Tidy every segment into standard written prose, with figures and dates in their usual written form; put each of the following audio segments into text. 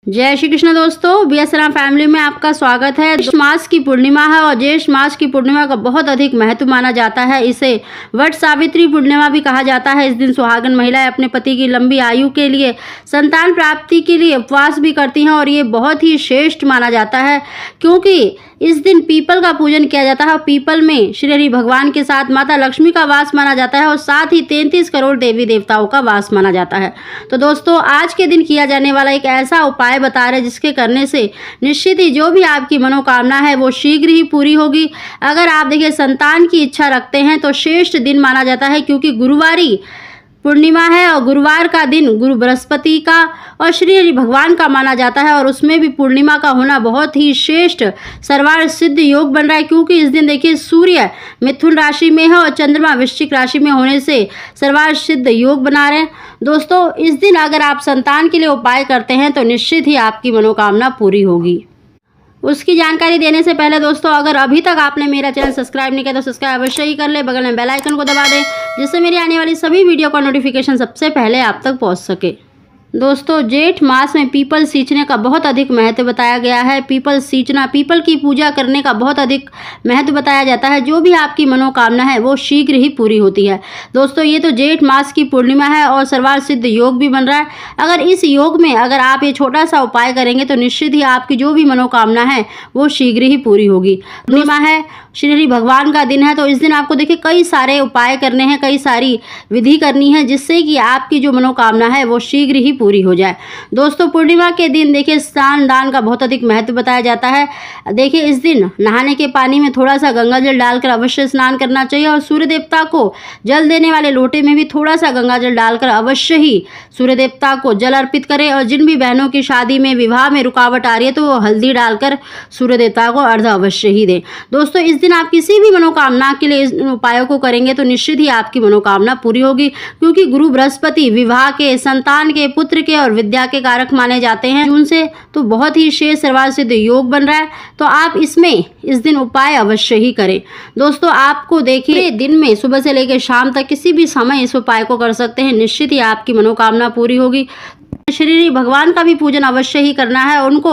जय श्री कृष्ण दोस्तों, बीएसराम फैमिली में आपका स्वागत है। ज्येष्ठ मास की पूर्णिमा है और ज्येष्ठ मास की पूर्णिमा का बहुत अधिक महत्व माना जाता है। इसे वट सावित्री पूर्णिमा भी कहा जाता है। इस दिन सुहागन महिलाएं अपने पति की लंबी आयु के लिए, संतान प्राप्ति के लिए उपवास भी करती हैं और ये बहुत ही श्रेष्ठ माना जाता है क्योंकि इस दिन पीपल का पूजन किया जाता है और पीपल में श्री हरि भगवान के साथ माता लक्ष्मी का वास माना जाता है और साथ ही 33 करोड़ देवी देवताओं का वास माना जाता है। तो दोस्तों, आज के दिन किया जाने वाला एक ऐसा उपाय बता रहे जिसके करने से निश्चित ही जो भी आपकी मनोकामना है वो शीघ्र ही पूरी होगी। अगर आप देखिए संतान की इच्छा रखते हैं तो श्रेष्ठ दिन माना जाता है क्योंकि गुरुवारी पूर्णिमा है और गुरुवार का दिन गुरु बृहस्पति का और श्री हरि भगवान का माना जाता है और उसमें भी पूर्णिमा का होना बहुत ही श्रेष्ठ सर्वार्थ सिद्ध योग बन रहा है क्योंकि इस दिन देखिए सूर्य मिथुन राशि में है और चंद्रमा वृश्चिक राशि में होने से सर्वार्थ सिद्ध योग बना रहे हैं। दोस्तों, इस दिन अगर आप संतान के लिए उपाय करते हैं तो निश्चित ही आपकी मनोकामना पूरी होगी। उसकी जानकारी देने से पहले दोस्तों, अगर अभी तक आपने मेरा चैनल सब्सक्राइब नहीं किया तो सब्सक्राइब अवश्य ही कर ले, बगल में बेल आइकन को दबा दें जिससे मेरी आने वाली सभी वीडियो का नोटिफिकेशन सबसे पहले आप तक पहुंच सके। दोस्तों, जेठ मास में पीपल सींचने का बहुत अधिक महत्व बताया गया है। पीपल सींचना, पीपल की पूजा करने का बहुत अधिक महत्व बताया जाता है। जो भी आपकी मनोकामना है वो शीघ्र ही पूरी होती है। दोस्तों, ये तो जेठ मास की पूर्णिमा है और सर्वार्थ सिद्ध योग भी बन रहा है। अगर इस योग में अगर आप ये छोटा सा उपाय करेंगे तो निश्चित ही आपकी जो भी मनोकामना है वो शीघ्र ही पूरी होगी। पूर्णिमा है, श्री हरि भगवान का दिन है, तो इस दिन आपको देखिए कई सारे उपाय करने हैं, कई सारी विधि करनी है जिससे कि आपकी जो मनोकामना है वो शीघ्र ही पूरी हो जाए। दोस्तों, पूर्णिमा के दिन देखिए स्नान दान का बहुत अधिक महत्व बताया जाता है। देखिए इस दिन नहाने के पानी में थोड़ा सा गंगा जल डालकर अवश्य स्नान करना चाहिए और सूर्य देवता को जल देने वाले लोटे में भी थोड़ा सा गंगा जल डालकर अवश्य ही सूर्य देवता को जल अर्पित करें। और जिन भी बहनों की शादी में विवाह में रुकावट आ रही है तो वो हल्दी डालकर सूर्य देवता को अर्घ अवश्य ही दें। दोस्तों, इस दिन आप किसी भी मनोकामना के लिए इन उपायों को करेंगे तो निश्चित ही आपकी मनोकामना पूरी होगी क्योंकि गुरु बृहस्पति विवाह के, संतान के, पुत्र के और विद्या के कारक माने जाते हैं। उनसे तो बहुत ही श्रेष्ठ सर्वार्थ सिद्ध योग बन रहा है, तो आप इसमें इस दिन उपाय अवश्य ही करें। दोस्तों, आपको देखिए दिन में सुबह से लेकर शाम तक किसी भी समय इस उपाय को कर सकते हैं, निश्चित ही आपकी मनोकामना पूरी होगी। श्री हरि भगवान का भी पूजन अवश्य ही करना है। उनको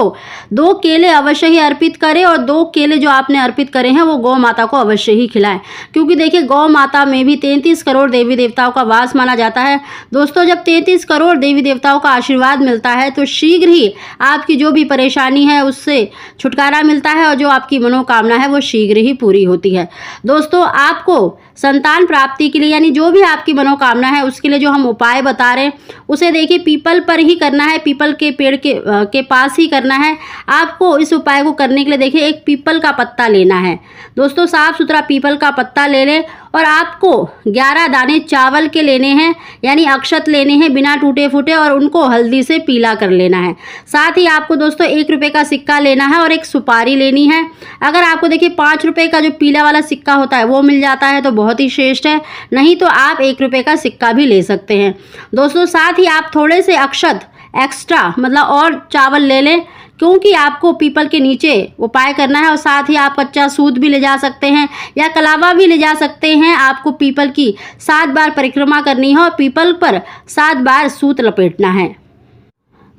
2 केले अवश्य ही अर्पित करें और 2 केले जो आपने अर्पित करे हैं वो गौ माता को अवश्य ही खिलाएं क्योंकि देखिए गौ माता में भी 33 करोड़ देवी देवताओं का वास माना जाता है। दोस्तों, जब 33 करोड़ देवी देवताओं का आशीर्वाद मिलता है तो शीघ्र ही आपकी जो भी परेशानी है उससे छुटकारा मिलता है और जो आपकी मनोकामना है वो शीघ्र ही पूरी होती है। दोस्तों, आपको संतान प्राप्ति के लिए यानी जो भी आपकी मनोकामना है उसके लिए जो हम उपाय बता रहे हैं उसे देखिए पीपल पर ही करना है, पीपल के पेड़ के पास ही करना है। आपको इस उपाय को करने के लिए देखिए एक पीपल का पत्ता लेना है। दोस्तों, साफ सुथरा पीपल का पत्ता ले लें और आपको 11 दाने चावल के लेने हैं यानी अक्षत लेने हैं बिना टूटे फूटे और उनको हल्दी से पीला कर लेना है। साथ ही आपको दोस्तों 1 रुपये का सिक्का लेना है और एक सुपारी लेनी है। अगर आपको देखिए 5 रुपये का जो पीला वाला सिक्का होता है वो मिल जाता है तो बहुत ही श्रेष्ठ है, नहीं तो आप 1 रुपये का सिक्का भी ले सकते हैं। दोस्तों, साथ ही आप थोड़े से अक्षत एक्स्ट्रा मतलब और चावल ले लें क्योंकि आपको पीपल के नीचे उपाय करना है और साथ ही आप कच्चा सूत भी ले जा सकते हैं या कलावा भी ले जा सकते हैं। आपको पीपल की 7 बार परिक्रमा करनी है और पीपल पर 7 बार सूत लपेटना है।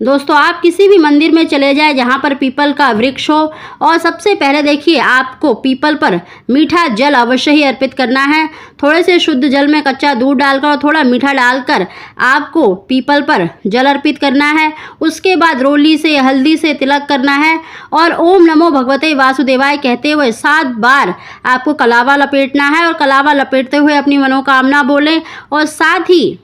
दोस्तों, आप किसी भी मंदिर में चले जाएं जहां पर पीपल का वृक्ष हो और सबसे पहले देखिए आपको पीपल पर मीठा जल अवश्य ही अर्पित करना है। थोड़े से शुद्ध जल में कच्चा दूध डालकर और थोड़ा मीठा डालकर आपको पीपल पर जल अर्पित करना है। उसके बाद रोली से हल्दी से तिलक करना है और ओम नमो भगवते वासुदेवाय कहते हुए 7 बार आपको कलावा लपेटना है और कलावा लपेटते हुए अपनी मनोकामना बोलें और साथ ही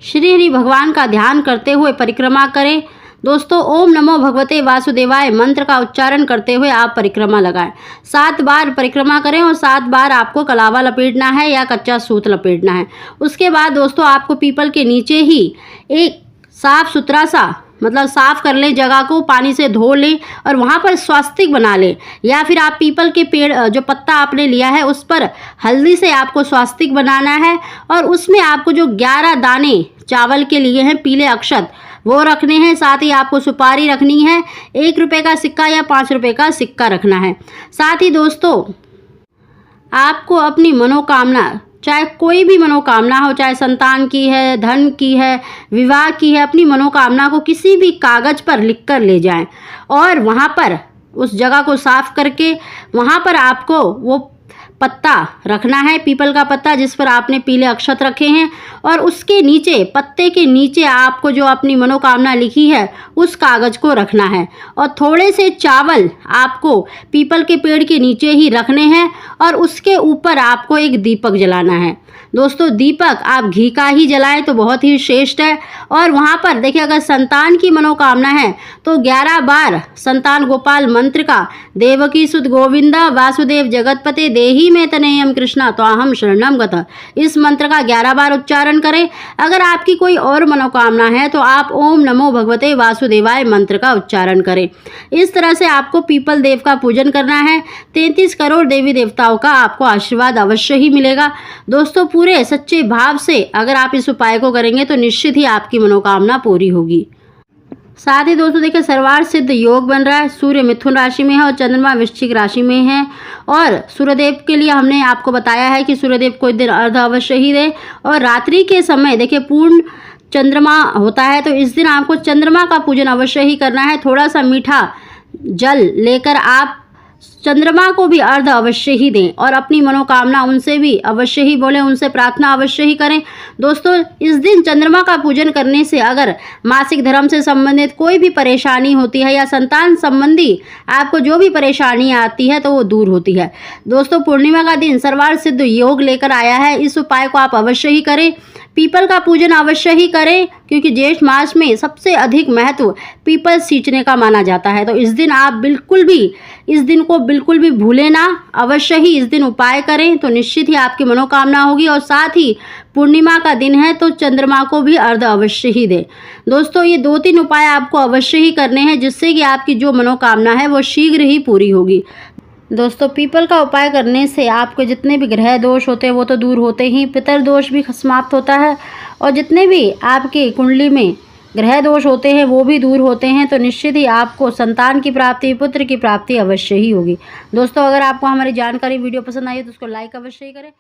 श्री हरि भगवान का ध्यान करते हुए परिक्रमा करें। दोस्तों, ओम नमो भगवते वासुदेवाय मंत्र का उच्चारण करते हुए आप परिक्रमा लगाएं। 7 बार परिक्रमा करें और 7 बार आपको कलावा लपेटना है या कच्चा सूत लपेटना है। उसके बाद दोस्तों आपको पीपल के नीचे ही एक साफ सुथरा सा मतलब साफ कर लें जगह को, पानी से धो लें और वहाँ पर स्वास्तिक बना लें या फिर आप पीपल के पेड़ जो पत्ता आपने लिया है उस पर हल्दी से आपको स्वास्तिक बनाना है और उसमें आपको जो 11 दाने चावल के लिए हैं पीले अक्षत वो रखने हैं। साथ ही आपको सुपारी रखनी है, 1 रुपये का सिक्का या 5 रुपये का सिक्का रखना है। साथ ही दोस्तों आपको अपनी मनोकामना चाहे कोई भी मनोकामना हो, चाहे संतान की है, धन की है, विवाह की है, अपनी मनोकामना को किसी भी कागज़ पर लिख कर ले जाएं और वहाँ पर उस जगह को साफ करके वहाँ पर आपको वो पत्ता रखना है, पीपल का पत्ता जिस पर आपने पीले अक्षत रखे हैं, और उसके नीचे, पत्ते के नीचे आपको जो अपनी मनोकामना लिखी है उस कागज़ को रखना है और थोड़े से चावल आपको पीपल के पेड़ के नीचे ही रखने हैं और उसके ऊपर आपको एक दीपक जलाना है। दोस्तों, दीपक आप घी का ही जलाएं तो बहुत ही श्रेष्ठ है। और वहाँ पर देखिए, अगर संतान की मनोकामना है तो 11 बार संतान गोपाल मंत्र का देवकी सुत गोविंदा वासुदेव जगतपते देही में तनेयम कृष्णा त्वाहम शरणम गतः, इस मंत्र का 11 बार उच्चारण करें। अगर आपकी कोई और मनोकामना है तो आप ओम नमो भगवते वासुदेवाय मंत्र का उच्चारण करें। इस तरह से आपको पीपल देव का पूजन करना है। 33 करोड़ देवी देवताओं का आपको आशीर्वाद अवश्य ही मिलेगा। दोस्तों, पूरे सच्चे भाव से अगर आप इस उपाय को करेंगे तो निश्चित ही आपकी मनोकामना पूरी होगी। साथ ही दोस्तों देखिए, सर्वार्थ सिद्ध योग बन रहा है। सूर्य मिथुन राशि में है और चंद्रमा वृश्चिक राशि में है। और सूर्यदेव के लिए हमने आपको बताया है कि सूर्यदेव को इस दिन अर्घ अवश्य ही दें। और रात्रि के समय देखिए पूर्ण चंद्रमा होता है, तो इस दिन आपको चंद्रमा का पूजन अवश्य ही करना है। थोड़ा सा मीठा जल लेकर आप चंद्रमा को भी अर्घ अवश्य ही दें और अपनी मनोकामना उनसे भी अवश्य ही बोलें, उनसे प्रार्थना अवश्य ही करें। दोस्तों, इस दिन चंद्रमा का पूजन करने से अगर मासिक धर्म से संबंधित कोई भी परेशानी होती है या संतान संबंधी आपको जो भी परेशानी आती है तो वो दूर होती है। दोस्तों, पूर्णिमा का दिन सर्वार्थ सिद्ध योग लेकर आया है। इस उपाय को आप अवश्य ही करें। पीपल का पूजन अवश्य ही करें, क्योंकि ज्येष्ठ मास में सबसे अधिक महत्व पीपल सींचने का माना जाता है। तो इस दिन आप इस दिन को बिल्कुल भी भूलें ना, अवश्य ही इस दिन उपाय करें तो निश्चित ही आपकी मनोकामना होगी। और साथ ही पूर्णिमा का दिन है तो चंद्रमा को भी अर्घ अवश्य ही दें। दोस्तों, ये 2-3 उपाय आपको अवश्य ही करने हैं जिससे कि आपकी जो मनोकामना है वो शीघ्र ही पूरी होगी। दोस्तों, पीपल का उपाय करने से आपके जितने भी ग्रह दोष होते हैं वो तो दूर होते ही, पितर दोष भी समाप्त होता है और जितने भी आपकी कुंडली में ग्रह दोष होते हैं वो भी दूर होते हैं। तो निश्चित ही आपको संतान की प्राप्ति, पुत्र की प्राप्ति अवश्य ही होगी। दोस्तों, अगर आपको हमारी जानकारी वीडियो पसंद आई है तो उसको लाइक अवश्य ही करें।